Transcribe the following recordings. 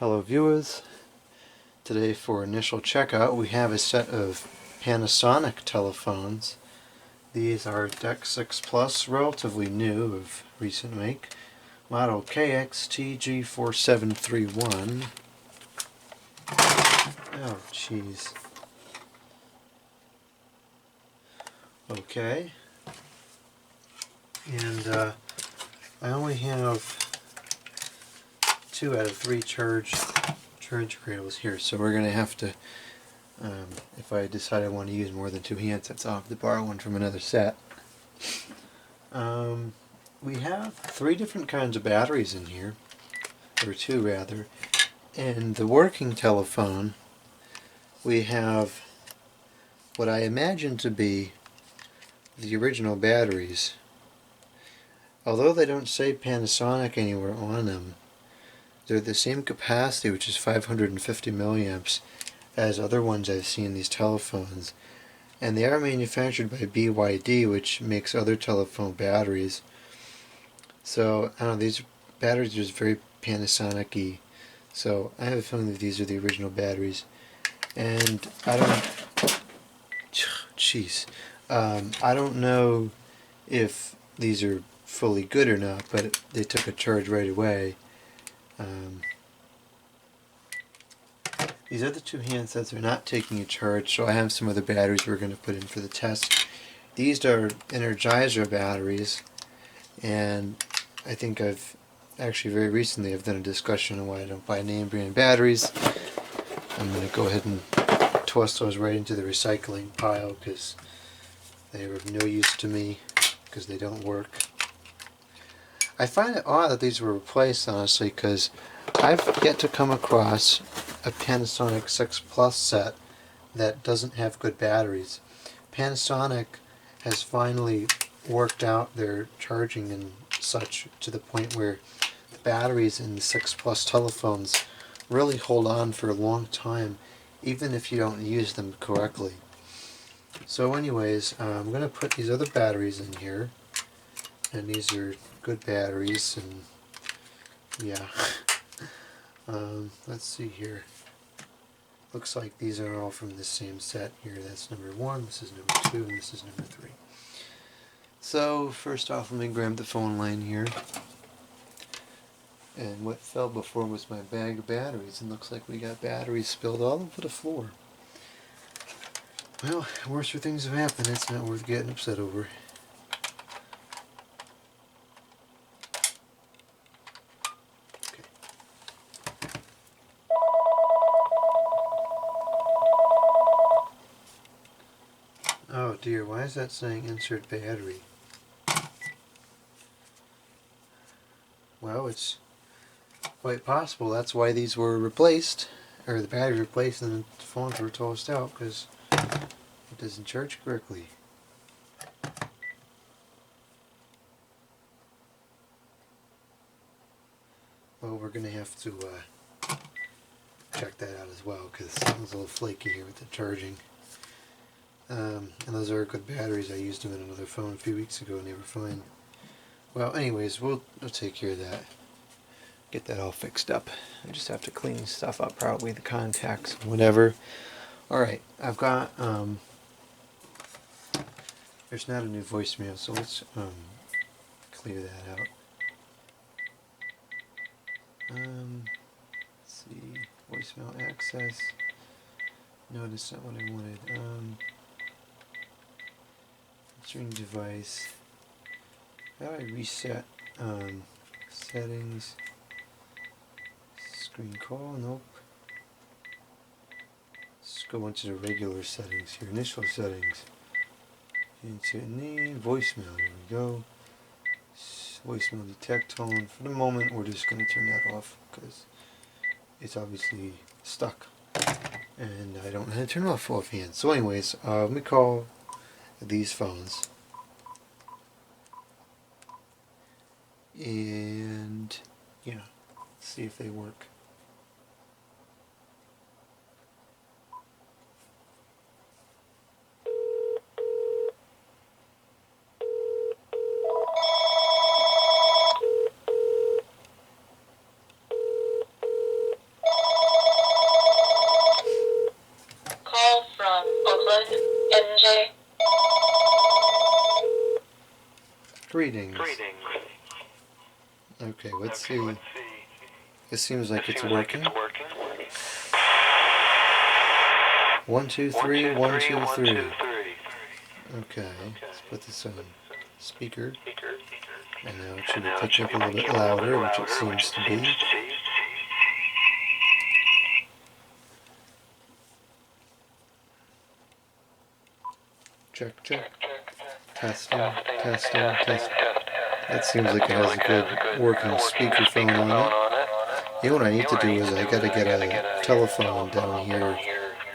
Hello viewers, today for initial checkout we have a set of Panasonic telephones. These are DECT 6 Plus, relatively new, of recent make, model KX-TG4731. Oh jeez. Okay, and I only have 2 out of 3 charge cradles here, so we're going to have to, if I decide I want to use more than 2 handsets, I'll have to borrow one from another set. We have 3 different kinds of batteries in here, or 2 rather, and the working telephone we have what I imagine to be the original batteries. Although they don't say Panasonic anywhere on them, they're the same capacity, which is 550 milliamps, as other ones I've seen in these telephones. And they are manufactured by BYD, which makes other telephone batteries. So, I don't know, these batteries are just very Panasonic-y. So, I have a feeling that these are the original batteries. And I don't know if these are fully good or not, but they took a charge right away. These other 2 handsets are not taking a charge, so I have some other batteries we're going to put in for the test. These are Energizer batteries, and I think I've actually very recently I've done a discussion on why I don't buy name brand batteries. I'm going to go ahead and toss those right into the recycling pile because they are of no use to me because they don't work. I find it odd that these were replaced, honestly, because I've yet to come across a Panasonic 6 Plus set that doesn't have good batteries. Panasonic has finally worked out their charging and such to the point where the batteries in the 6 Plus telephones really hold on for a long time, even if you don't use them correctly. So anyways, I'm going to put these other batteries in here, and these are good batteries, and yeah. Let's see here. Looks like these are all from the same set here. That's number 1, this is number 2, and this is number 3. So first off, let me grab the phone line here. And what fell before was my bag of batteries, and looks like we got batteries spilled all over the floor. Well, worse things have happened. It's not worth getting upset over. Oh dear, why is that saying insert battery? Well, it's quite possible that's why these were replaced, or the battery replaced and the phones were tossed out, because it doesn't charge correctly. Well, we're going to have to check that out as well, because it was a little flaky here with the charging. And those are good batteries. I used them in another phone a few weeks ago and they were fine. Well, anyways, we'll take care of that. Get that all fixed up. I just have to clean stuff up, probably the contacts, whatever. Alright, I've got, there's not a new voicemail, so let's clear that out. Let's see, voicemail access. No, that's not what I wanted. String device. How do I reset settings? Screen call? Nope. Let's go into the regular settings here. Initial settings. Into name, voicemail. There we go. Voicemail detect tone. For the moment, we're just going to turn that off because it's obviously stuck, and I don't know how to turn it off offhand. So, anyways, let me call these phones. And yeah, see if they work. Greetings. Okay, let's see. It seems like it's working. 1, 2, 3, 1, 2, 3. Okay, let's put this on speaker. And now it should be picking up a little bit louder, which it seems to be. Check, check. Testing, testing, testing. That seems like it has a good working speakerphone on it. You know what I need to do is I gotta get a telephone down here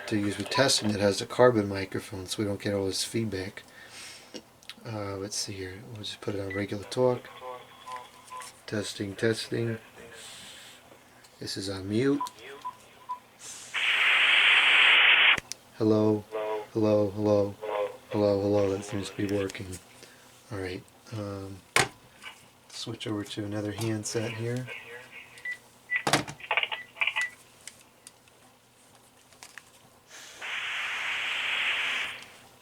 to use with testing that has a carbon microphone so we don't get all this feedback. Let's see here. We'll just put it on regular talk. Testing, testing. This is on mute. Hello, hello, hello, hello, hello. That seems to be working. Alright. Switch over to another handset here.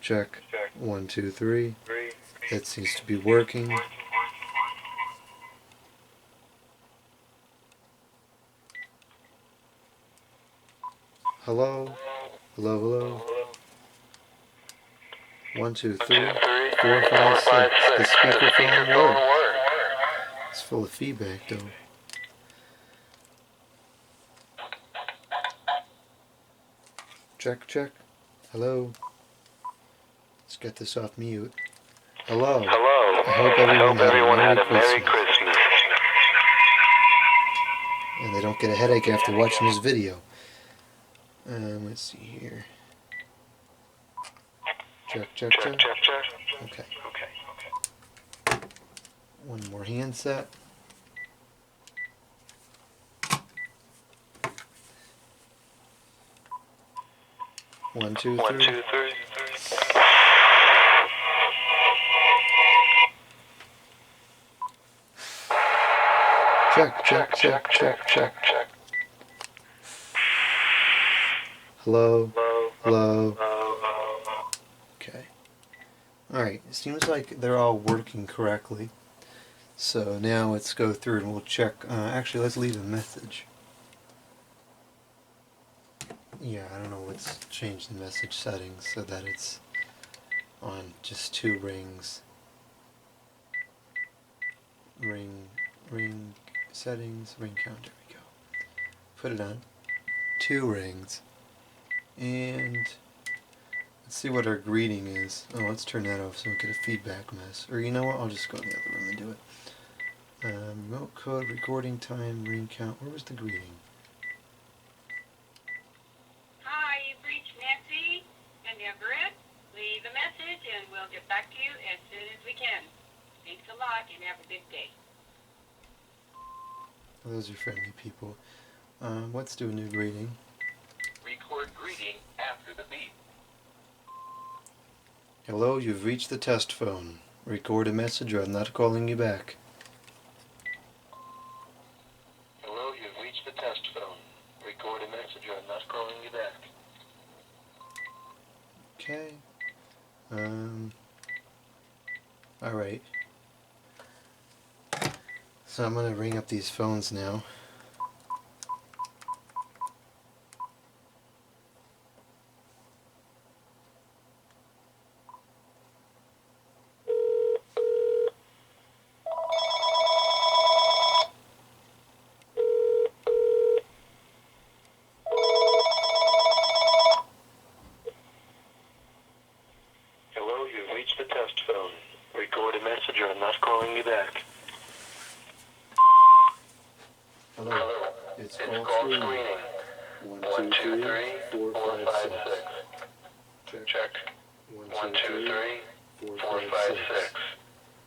Check. 1, 2, 3. That seems to be working. Hello? Hello, hello? 1, 2, 3, 4, 5, 6. The speakerphone works. It's full of feedback though. Check, check. Hello? Let's get this off mute. Hello. Hello. I hope everyone had a Merry Christmas. And they don't get a headache after watching this video. Let's see here. Check, check, check. Okay. One more handset. One, two, three. Check. Hello. Okay. Alright, it seems like they're all working correctly. So now let's go through and we'll check. Actually, let's leave a message. Yeah, I don't know, let's change the message settings so that it's on just 2 rings. Ring settings, ring count, there we go. Put it on 2 rings. And let's see what our greeting is. Oh, let's turn that off so we don't get a feedback mess. Or you know what, I'll just go in the other room and do it. Remote code, recording time, ring count. Where was the greeting? Hi, you've reached Nancy and Everett. Leave a message and we'll get back to you as soon as we can. Thanks a lot and have a good day. Oh, those are friendly people. Let's do a new greeting. Record greeting after the beep. Hello, you've reached the test phone. Record a message or I'm not calling you back. Hello, you've reached the test phone. Record a message or I'm not calling you back. Okay. Alright. So I'm going to ring up these phones now. Hello, you've reached the test phone. Record a message or I'm not calling you back. Hello. It's call screening. 1, 2, 3, 4, 5, 6. Check. 1, 2, 3, 4, 5, 6.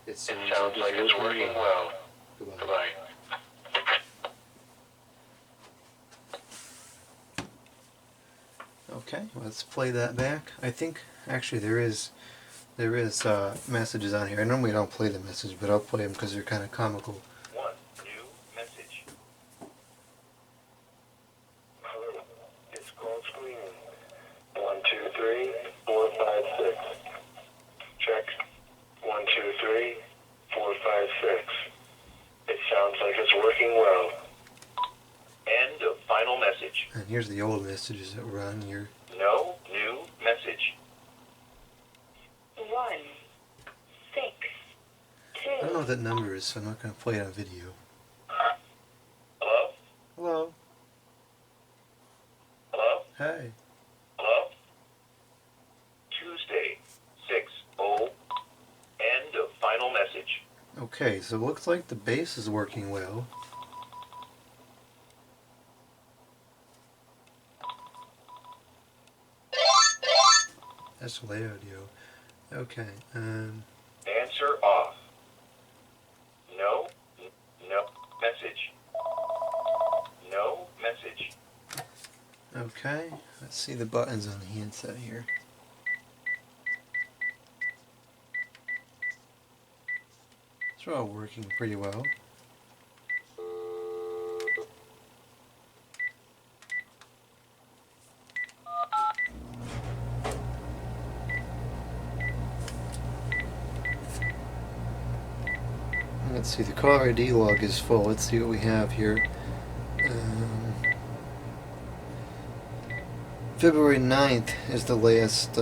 It sounds like it's working well. Goodbye. Okay, let's play that back. I think actually there is messages on here. I normally don't play the message, but I'll play them because they're kind of comical. One new message. Hello, it's call screening. 1, 2, 3, 4, 5, 6. Check. 1, 2, 3, 4, message. And here's the old messages that were on here. No new message. 1 6 2. I don't know what that number is, so I'm not going to play it on video. Hello? Hello? Hello? Hey. Hello? Tuesday, 6:00. End of final message. Okay, so it looks like the bass is working well. That's delay audio. Okay, Answer off. No message. No message. okay. Let's see the buttons on the handset here. They're all working pretty well. Let's see, the caller ID log is full. Let's see what we have here. February 9th is the last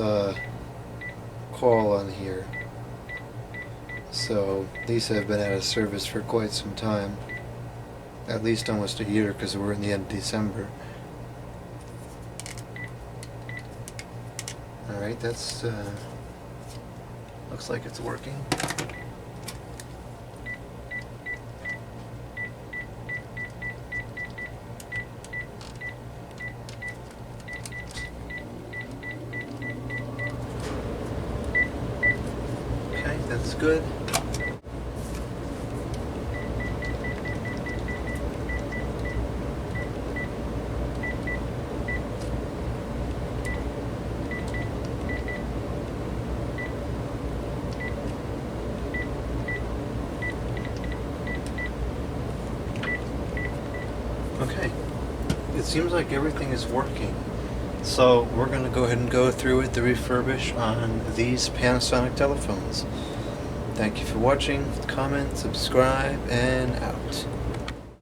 call on here. So these have been out of service for quite some time. At least almost a year, because we're in the end of December. Alright, that's looks like it's working. Okay, that's good. Okay, it seems like everything is working. So we're going to go ahead and go through with the refurbish on these Panasonic telephones. Thank you for watching, comment, subscribe, and out.